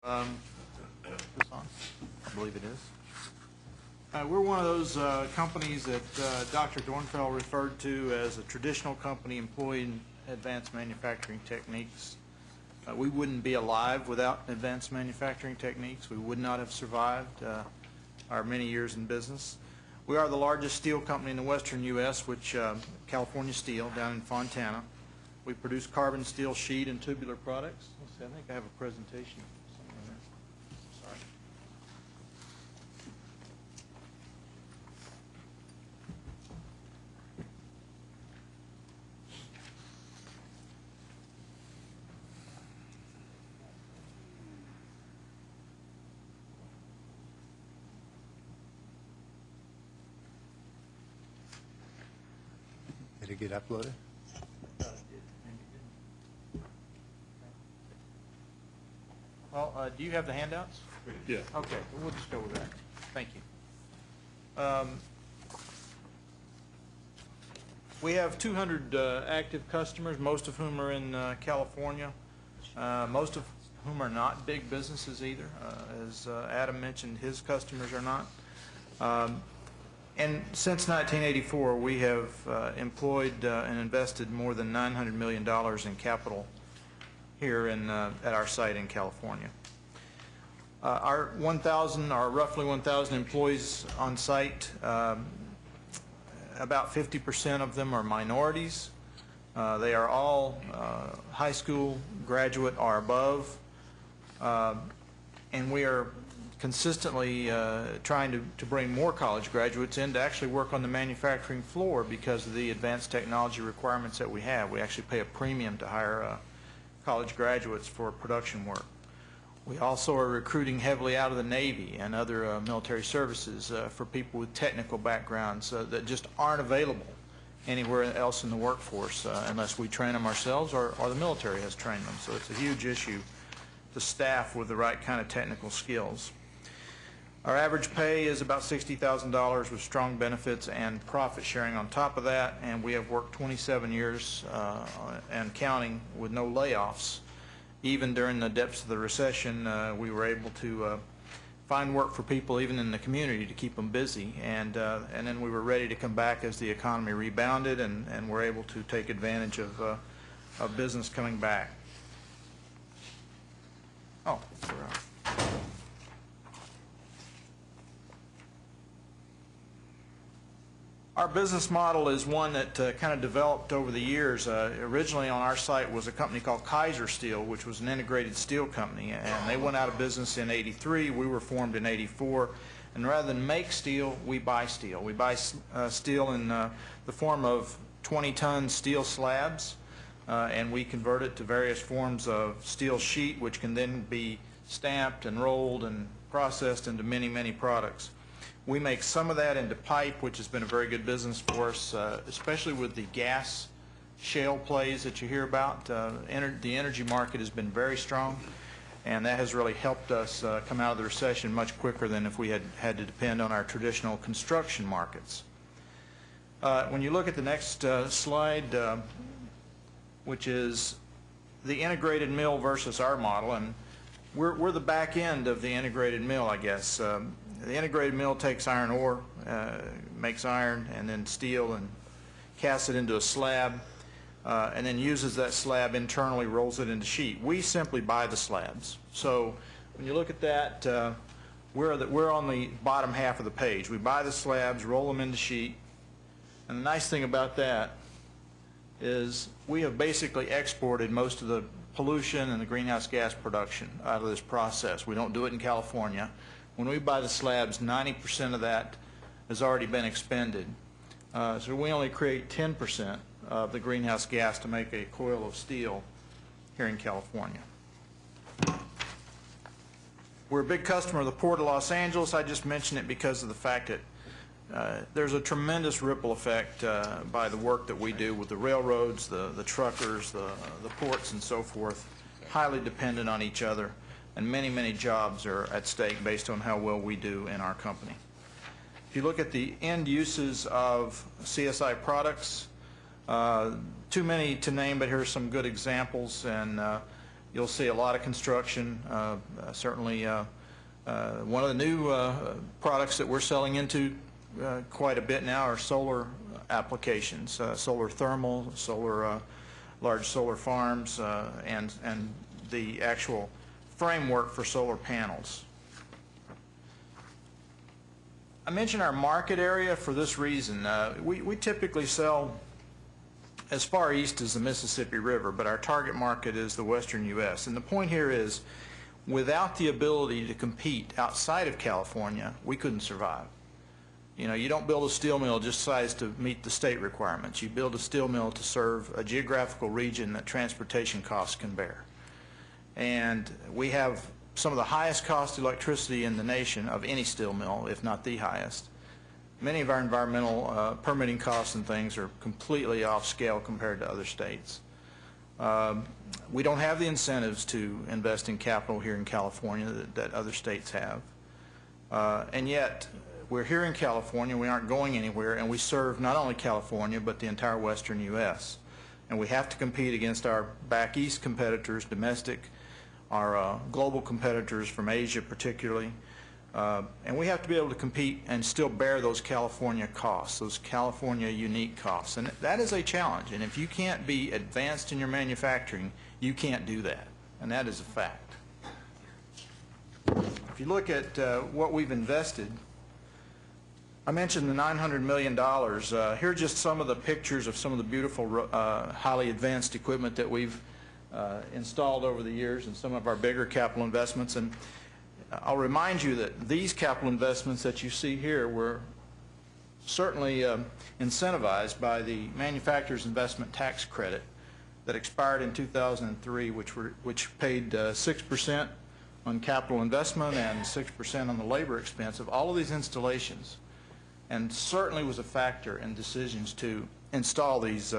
This on? I believe it is. We're one of those companies that Dr. Dornfeld referred to as a traditional company employing advanced manufacturing techniques. We wouldn't be alive without advanced manufacturing techniques. We would not have survived our many years in business. We are the largest steel company in the western U.S., which California Steel down in Fontana. We produce carbon steel sheet and tubular products. Let's see, I think I have a presentation somewhere there. Sorry. Did it get uploaded? Well, do you have the handouts? Yeah. Okay, we'll just go with that. Thank you. We have 200 active customers, most of whom are in California, most of whom are not big businesses either. As Adam mentioned, his customers are not. And since 1984, we have employed and invested more than $900 million in capital here at our site in California. Our roughly 1,000 employees on site, about 50% of them are minorities. They are all high school graduate or above, and we are consistently trying to bring more college graduates in to actually work on the manufacturing floor because of the advanced technology requirements that we have. We actually pay a premium to hire college graduates for production work. We also are recruiting heavily out of the Navy and other military services for people with technical backgrounds that just aren't available anywhere else in the workforce unless we train them ourselves or the military has trained them. So it's a huge issue to staff with the right kind of technical skills. Our average pay is about $60,000 with strong benefits and profit sharing on top of that, and we have worked 27 years and counting with no layoffs. Even during the depths of the recession, we were able to find work for people even in the community to keep them busy, and then we were ready to come back as the economy rebounded and were able to take advantage of business coming back. Oh, our business model is one that kind of developed over the years. Originally on our site was a company called Kaiser Steel, which was an integrated steel company, and they went out of business in '83. We were formed in '84, and rather than make steel, we buy steel. We buy steel in the form of 20-ton steel slabs, and we convert it to various forms of steel sheet, which can then be stamped and rolled and processed into many, many products. We make some of that into pipe, which has been a very good business for us, especially with the gas shale plays that you hear about. The energy market has been very strong, and that has really helped us come out of the recession much quicker than if we had to depend on our traditional construction markets. When you look at the next slide, which is the integrated mill versus our model, and we're the back end of the integrated mill, I guess. The integrated mill takes iron ore, makes iron and then steel and casts it into a slab and then uses that slab internally, rolls it into sheet. We simply buy the slabs. So when you look at that, we're on the bottom half of the page. We buy the slabs, roll them into sheet, and the nice thing about that is we have basically exported most of the pollution and the greenhouse gas production out of this process. We don't do it in California. When we buy the slabs, 90% of that has already been expended. So we only create 10% of the greenhouse gas to make a coil of steel here in California. We're a big customer of the Port of Los Angeles. I just mention it because of the fact that there's a tremendous ripple effect by the work that we do with the railroads, the truckers, the ports and so forth, highly dependent on each other. And many, many jobs are at stake based on how well we do in our company. If you look at the end uses of CSI products, too many to name, but here are some good examples. And you'll see a lot of construction. Certainly one of the new products that we're selling into quite a bit now are solar applications, solar thermal, large solar farms, and the actual framework for solar panels. I mentioned our market area for this reason. We typically sell as far east as the Mississippi River, but our target market is the western U.S. And the point here is, without the ability to compete outside of California, we couldn't survive. You know, you don't build a steel mill just sized to meet the state requirements. You build a steel mill to serve a geographical region that transportation costs can bear. And we have some of the highest cost electricity in the nation of any steel mill, if not the highest. Many of our environmental permitting costs and things are completely off scale compared to other states. We don't have the incentives to invest in capital here in California that other states have. And yet, we're here in California, we aren't going anywhere, and we serve not only California, but the entire western U.S. And we have to compete against our back east competitors, domestic, our global competitors from Asia particularly. And we have to be able to compete and still bear those California costs, those California unique costs. And that is a challenge. And if you can't be advanced in your manufacturing, you can't do that. And that is a fact. If you look at what we've invested, I mentioned the $900 million. Here are just some of the pictures of some of the beautiful, highly advanced equipment that we've installed over the years and some of our bigger capital investments. And I'll remind you that these capital investments that you see here were certainly incentivized by the Manufacturers Investment Tax Credit that expired in 2003, which paid 6% on capital investment and 6% on the labor expense of all of these installations, and certainly was a factor in decisions to install these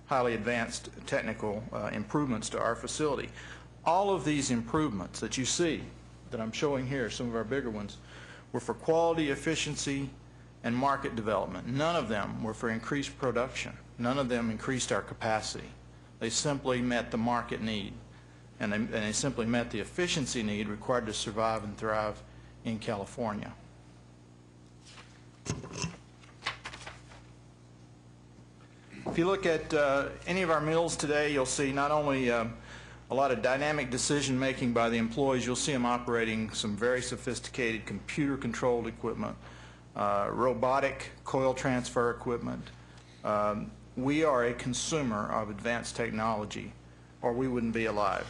highly advanced technical improvements to our facility. All of these improvements that you see that I'm showing here, some of our bigger ones, were for quality, efficiency, and market development. None of them were for increased production. None of them increased our capacity. They simply met the market need, and they simply met the efficiency need required to survive and thrive in California. If you look at any of our mills today, you'll see not only a lot of dynamic decision making by the employees, you'll see them operating some very sophisticated computer controlled equipment, robotic coil transfer equipment. We are a consumer of advanced technology, or we wouldn't be alive.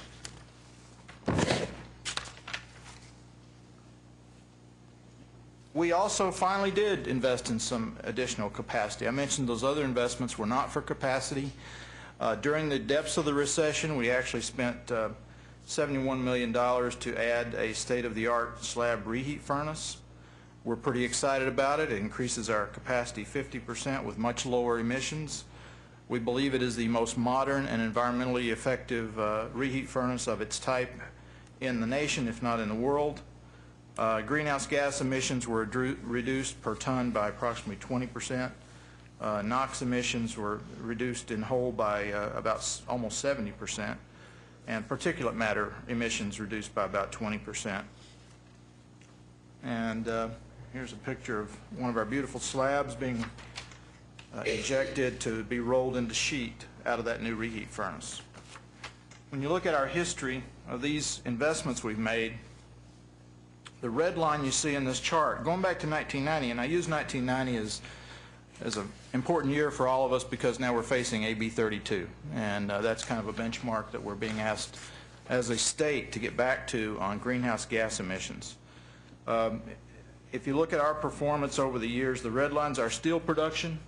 We also finally did invest in some additional capacity. I mentioned those other investments were not for capacity. During the depths of the recession, we actually spent $71 million to add a state-of-the-art slab reheat furnace. We're pretty excited about it. It increases our capacity 50% with much lower emissions. We believe it is the most modern and environmentally effective reheat furnace of its type in the nation, if not in the world. Greenhouse gas emissions were reduced per ton by approximately 20%. NOx emissions were reduced in whole by about almost 70%, and particulate matter emissions reduced by about 20%. And here's a picture of one of our beautiful slabs being ejected to be rolled into sheet out of that new reheat furnace. When you look at our history of these investments we've made, the red line you see in this chart, going back to 1990, and I use 1990 as an important year for all of us because now we're facing AB 32, and that's kind of a benchmark that we're being asked as a state to get back to on greenhouse gas emissions. If you look at our performance over the years, the red line's our steel production.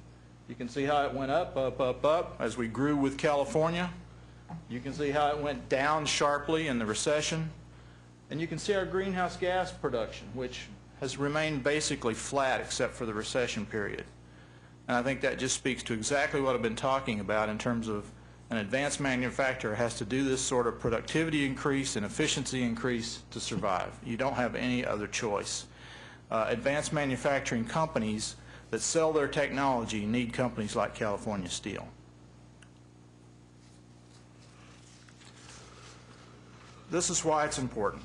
You can see how it went up, up, up, up as we grew with California. You can see how it went down sharply in the recession. And you can see our greenhouse gas production, which has remained basically flat except for the recession period. And I think that just speaks to exactly what I've been talking about in terms of an advanced manufacturer has to do this sort of productivity increase and efficiency increase to survive. You don't have any other choice. Advanced manufacturing companies that sell their technology need companies like California Steel. this is why it's important.